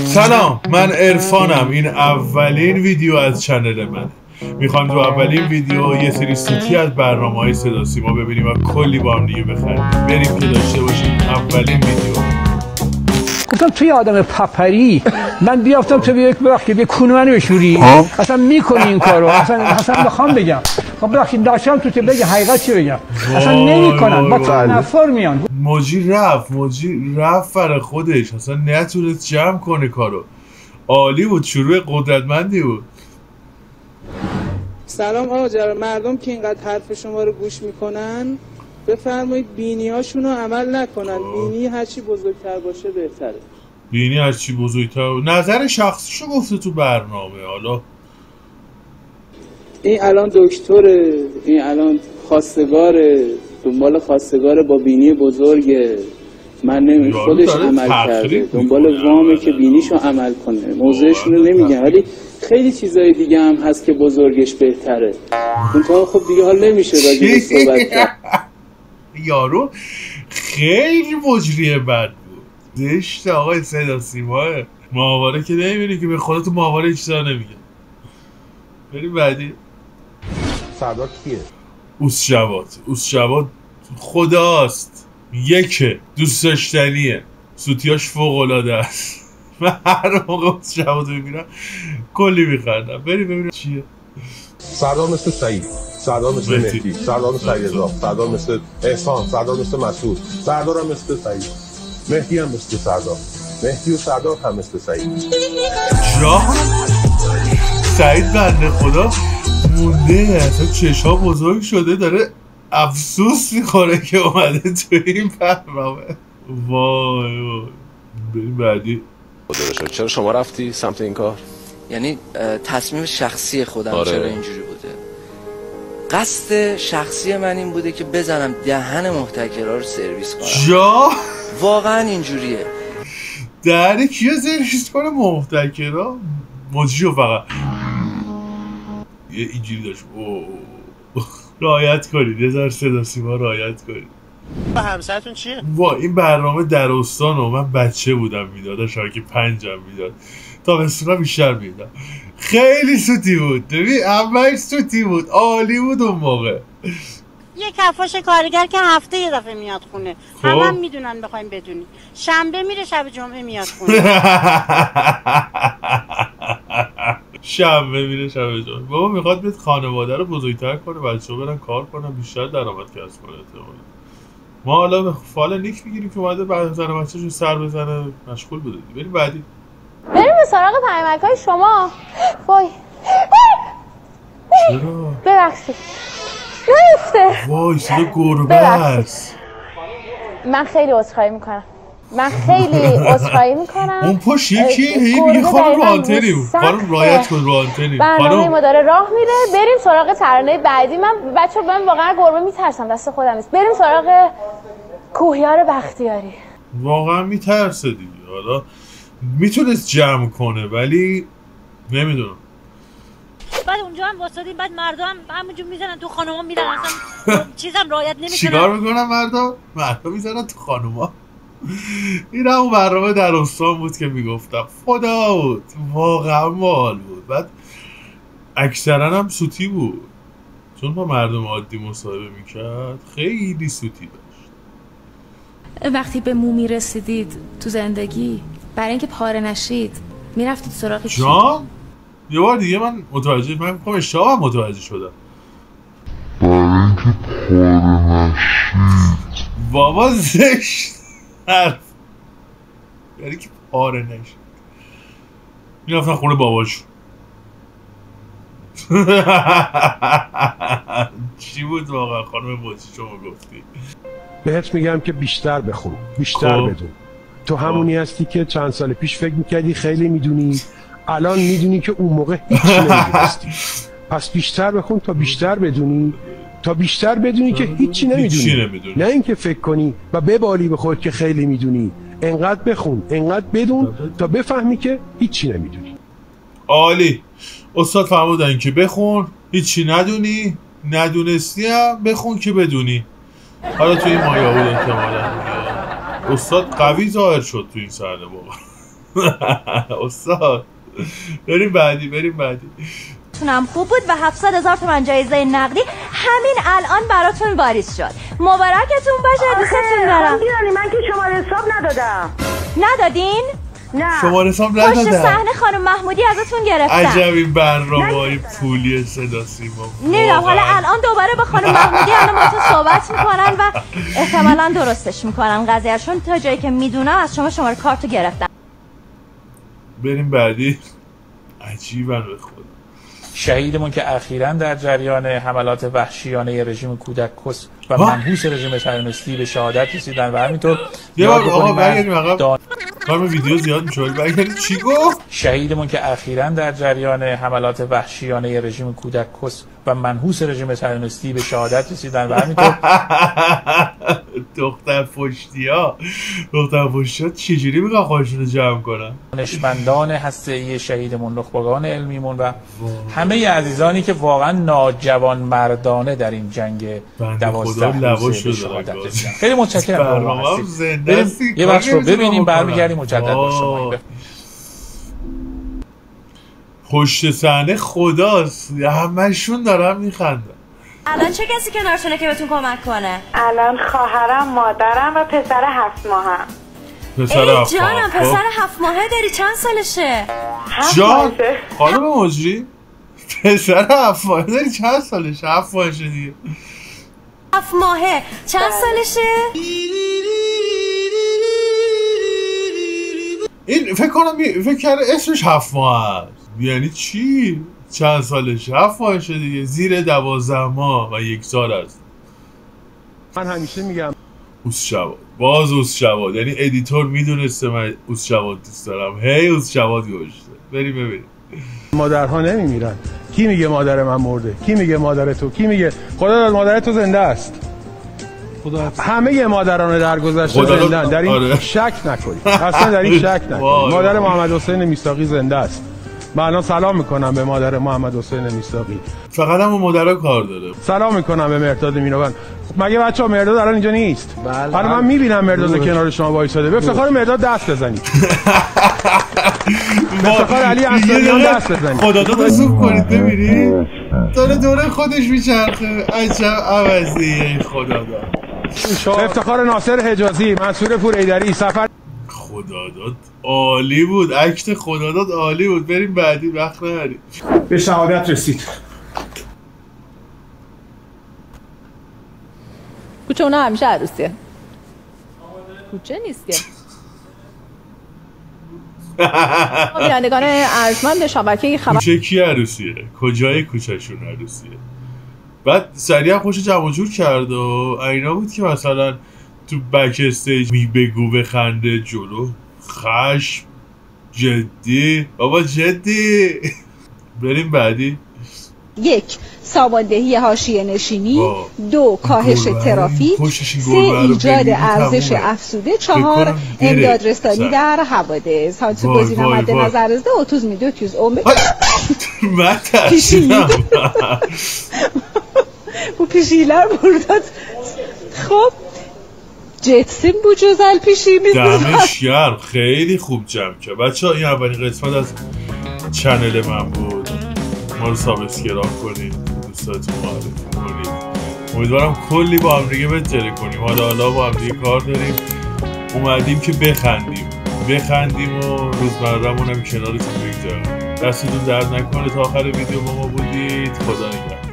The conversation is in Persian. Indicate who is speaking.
Speaker 1: سلام، من عرفانم. این اولین ویدیو از چنل منه. میخوام تو اولین ویدیو یه سری سوتی از برنامه‌های صدا سیما ببینیم و کلی با هم دیگه بخریم. بریم که داشته باشیم اولین ویدیو.
Speaker 2: گفتم توی آدم پپری من بیافتم تو یک وقت که کونه منو بشوری اصلا میکنی این کارو. اصلا بخوام بگم خب ببخشید داشتم تو بگه حقیقت چی بگم اصلا نمیکنن با نفر میان.
Speaker 1: موجی رفت برای خودش، اصلا نتونست جمع کنه کارو. عالی بود، شروع قدرتمندی بود.
Speaker 3: سلام آقا جلال، مردم که اینقدر حرف شما رو گوش میکنن بفرمایید بینیاشون رو عمل نکنن. بینی هرچی بزرگتر باشه بهتره.
Speaker 1: بینی هرچی بزرگتر. نظر شخصیشو گفته تو برنامه. حالا
Speaker 3: این الان دکتره، این الان خواستگاره، دنبال خواستگاره با بینی بزرگه. من نمیدونم خودش عمل کرده، دنبال وامه که بینیشو عمل کنه. موضوعشون رو نمیگم ولی خیلی چیزای دیگه هم هست که بزرگش بهتره. اونطور خب دیگه حال نمیشه راجع به صحبت کرد.
Speaker 1: یارو خیلی مجریه بد بود. زشت آقای صدا سیماه. ماهواره که نمیبینی که به خدا تو ماهواره هیچ چیزا نمیگه. بریم بعدی.
Speaker 4: سردار کیه؟
Speaker 1: اوس جواد خداست. یکه دوست داشتنیه، سوتیاش فوق العاده است. من هر موقع اوس جواد میبینم کلی میخندم. بریم ببینم چیه.
Speaker 4: سردار مثل سعید، سردار مثل مهدی، سردار مثل علیرضا، سردار مثل احسان، سردار مثل مسعود، سردار هم مثل سعید، مهدی هم مثل سردار، مهدی و سردار هم مثل سعید.
Speaker 1: سعید بنده خدا مونده، اصلا چشا بزرگ شده، داره افسوس میخوره که اومده تو این برنامه. وای بریم بعدی.
Speaker 5: چرا شما رفتی سمت این کار؟
Speaker 6: یعنی تصمیم شخصی خودم.
Speaker 5: آره.
Speaker 6: چرا اینجوری بوده؟ قصد شخصی من این بوده که بزنم دهن محتکرها رو سرویس کنم. واقعا اینجوریه.
Speaker 1: دهن کیا سرویس کنه؟ محتکرها؟ موجیو فقط یه اینجوری داشت. رعایت کنید، یه ذره صدا سیما رعایت کنید.
Speaker 7: با همسرتون چیه؟
Speaker 1: وا این برنامه در استان و من بچه بودم میداد، شاید که 5 میداد، تا بسونا بیشتر میداد. خیلی سوتی بود. ببین اولش سوتی بود، عالی بود اون موقع.
Speaker 8: یه کفاش کارگر که هفته یه دفعه میاد خونه. هم میدونن بخوایم بدونی. شنبه میره، شب جمعه میاد خونه.
Speaker 1: شنبه میره، شب جمعه. بابا میخواد بیاد خانواده رو بزرگتر کنه، بچه‌ها برن کار کنن، بیشتر درآمد کسب کنه. ما حالا به فال نیک میگیریم که اومده بعد زن بچه‌شو سر بزنه، مشغول بوده. بریم بعدی.
Speaker 9: بریم به سراغ پیامک‌های شما. وای
Speaker 1: چرا؟
Speaker 9: ببخشید نیفته.
Speaker 1: وای صدا گربه است.
Speaker 9: من خیلی عذرخواهی میکنم.
Speaker 1: اون پشت یکیه هی میگه خانم رو آنتنیم، خانم رایت کن رو آنتنیم.
Speaker 9: برنامه ما داره راه میره. بریم سراغ ترانه بعدی. من بچه من واقعا گربه میترسم، دست خودم نیست. بریم سراغ کوهیار بختیاری.
Speaker 1: واقعا میترسه دیگه. حالا میتونست جمع کنه ولی نمیدونم.
Speaker 8: بعد اونجا هم واسادیم، بعد مردم همونجور میزنن تو خانوما میرن، اصلا چیزم رعایت نمیکنن.
Speaker 1: چیکار میکنن مردم میزنن تو خانوما. این همون برنامه در استان بود که میگفتم. خدا بود، واقعا مال بود. بعد اکثرا هم سوتی بود چون با مردم عادی مصاحبه میکرد. خیلی سوتی داشت.
Speaker 10: وقتی به مو میرسیدید تو زندگی، برای اینکه پاره نشید میرفتید سراغ چی؟
Speaker 1: جان یه بار دیگه من میگم اشتباه متوجه شدم.
Speaker 11: برای اینکه پاره نشید.
Speaker 1: بابا زشت حرف. برای که پاره نشید میرفتن خونه باباشون. چی بود واقعا خانم موجی شما گفتی؟
Speaker 4: بهت میگم که بیشتر بخون، بیشتر بدون. تو همونی هستی که چند سال پیش فکر میکردی خیلی میدونی، الان میدونی که اون موقع هیچ نمیدونستی. پس بیشتر بخون تا بیشتر بدونی، تا بیشتر بدونی که هیچی نمیدونی. نه اینکه فکر کنی و ببالی به خودت که خیلی میدونی. انقدر بخون، انقدر بدون تا بفهمی که هیچی نمیدونی.
Speaker 1: عالی. استاد فرمودن که بخون، هیچی ندونی، ندونستی هم بخون که بدونی. حالا توی این مایا بود احتمالا. استاد قوی ظاهر شد توی این صحنه بابا. استاد بریم بعدی
Speaker 12: تونم خوب بود و 700,000 تومان جایزه نقدی همین الان براتون واریز شد. مبارکتون باشه، دوستتون دارم.
Speaker 13: من که شماره حساب ندادم.
Speaker 12: ندادین؟
Speaker 13: نه
Speaker 1: شماره حساب ندادم.
Speaker 12: پشت صحنه خانم محمودی ازتون گرفتن.
Speaker 1: عجب این برنامه‌های پولی صدا سیما.
Speaker 12: نمیدونم حالا الان دوباره با خانم محمودی الان با تو صحبت میکنن و احتمالاً درستش میکنن قضیهشون. تا جایی که میدونم از شما شماره کارتو گرفتن.
Speaker 1: بریم بعدی. عجیبن به خدا.
Speaker 14: شهیدمون که اخیراً در جریان حملات وحشیانه رژیم کودک کس و منحوس رژیم صهیونیستی به شهادت رسیدن و همینطور
Speaker 1: یه بار آقا برگردیم عقب. کارم ویدیو زیاد میشه ولی برگردیم چی گفت؟
Speaker 14: شهیدمون که اخیراً در جریان حملات وحشیانه رژیم کودک کس و منحوس رژیم صهیونیستی به شهادت رسیدن و همینطور
Speaker 1: دختر پشتیا چجوری میخوان خودشون رو جمع کنن؟
Speaker 14: دانشمندان هسته‌ای شهیدمون، نخبگان علمیمون و همه عزیزانی که واقعا ناجوان مردانه در این جنگ 12 روزه به شهادت رسیدن. خیلی متشکرم. بریم یه بخش رو ببینیم برمیگردیم مجدد با شما.
Speaker 1: پشت صحنه خداست، همشون دارن میخندن.
Speaker 12: الان چه کسی کنارتونه که بهتون کمک کنه؟
Speaker 13: الان خواهرم، مادرم و پسر 7 ماهم.
Speaker 12: ای جانم پسر 7 ماهه داری؟ چند سالشه؟
Speaker 1: جان خانم مجری پسر 7 ماهه داری چند سالشه؟ 7 ماهشه دیگه.
Speaker 12: 7 ماهه چند سالشه؟
Speaker 1: این فکر کنم اسمش 7 ماه هست. یعنی چی؟ چند سالشه؟ 7 ماهشه دیگه. زیر 12 ماه و 1 سال است.
Speaker 4: من همیشه میگم
Speaker 1: اوس شواد یعنی ادیتور میدونسته من اوس شواد دوست دارم. هی اوس شواد گوشته. بریم ببینیم.
Speaker 4: مادرها نمیمیرن. کی میگه مادر من مرده؟ کی میگه مادر تو؟ کی میگه خدا داد مادر تو زنده است؟ همه مادران در گذشته زنده‌اند. در این شک نکنید. اصلا در این شک نکنید. مادر محمد حسین میثاقی زنده است. من الان سلام میکنم به مادر محمد حسین میثاقی.
Speaker 1: فقط هم مادرها کار داره.
Speaker 4: سلام میکنم به مرداد مینوان. مگه بچه‌ها مرداد الان اینجا نیست؟ حالا من میبینم مرداد کنار شما وایساده. به افتخار مرداد دست بزنید. به افتخار علی اصلانیان دست بزنید.
Speaker 1: خدا داد زوم کنید ببینید. داره خودش میچرخه. عجب عوضی خدا داد.
Speaker 4: به افتخار ناصر حجازی، منصور پوریدری، سفر
Speaker 1: خداداد عالی بود. اکت خداداد عالی بود. بریم بعدی وقت نداریم.
Speaker 2: به شهادت رسید.
Speaker 15: کوچه اونا همیشه عروسیه. کوچه نیست که. بینندگان ارجمند شبکه خبر
Speaker 1: کوچه کی عروسیه؟ کجای کوچهشون عروسیه؟ بعد سریع خوش جمع جور کرد و اینا بود که مثلا تو بک استیج بگو بخنده جلو خشم جدی بابا جدی. بریم بعدی.
Speaker 16: 1. ساماندهی حاشیه نشینی. 2. کاهش ترافیک. 3. ایجاد ارزش افزوده. 4. امداد رسانی در حوادث. ها تو گزینه مد نظر داشته اوتوز میدو توز اومه
Speaker 1: من ترسیدم
Speaker 16: bu پیشیلر برداد. خب جتسیم بو جزل پیشی
Speaker 1: دمش گرم. خیلی خوب جمع کرد بچه ها. این اولین قسمت از چنل من بود. ما رو سابسکرایب کنید، دوستاتون معرفی کنید. امیدوارم کلی با هم دیگه بتره کنیم. حالا با هم دیگه کار داریم. اومدیم که بخندیم و روزمره‌مون هم کنارتون بگذارم. دستتون درد نکنه تا آخر ویدیو با ما بودید. خدا نگهدار.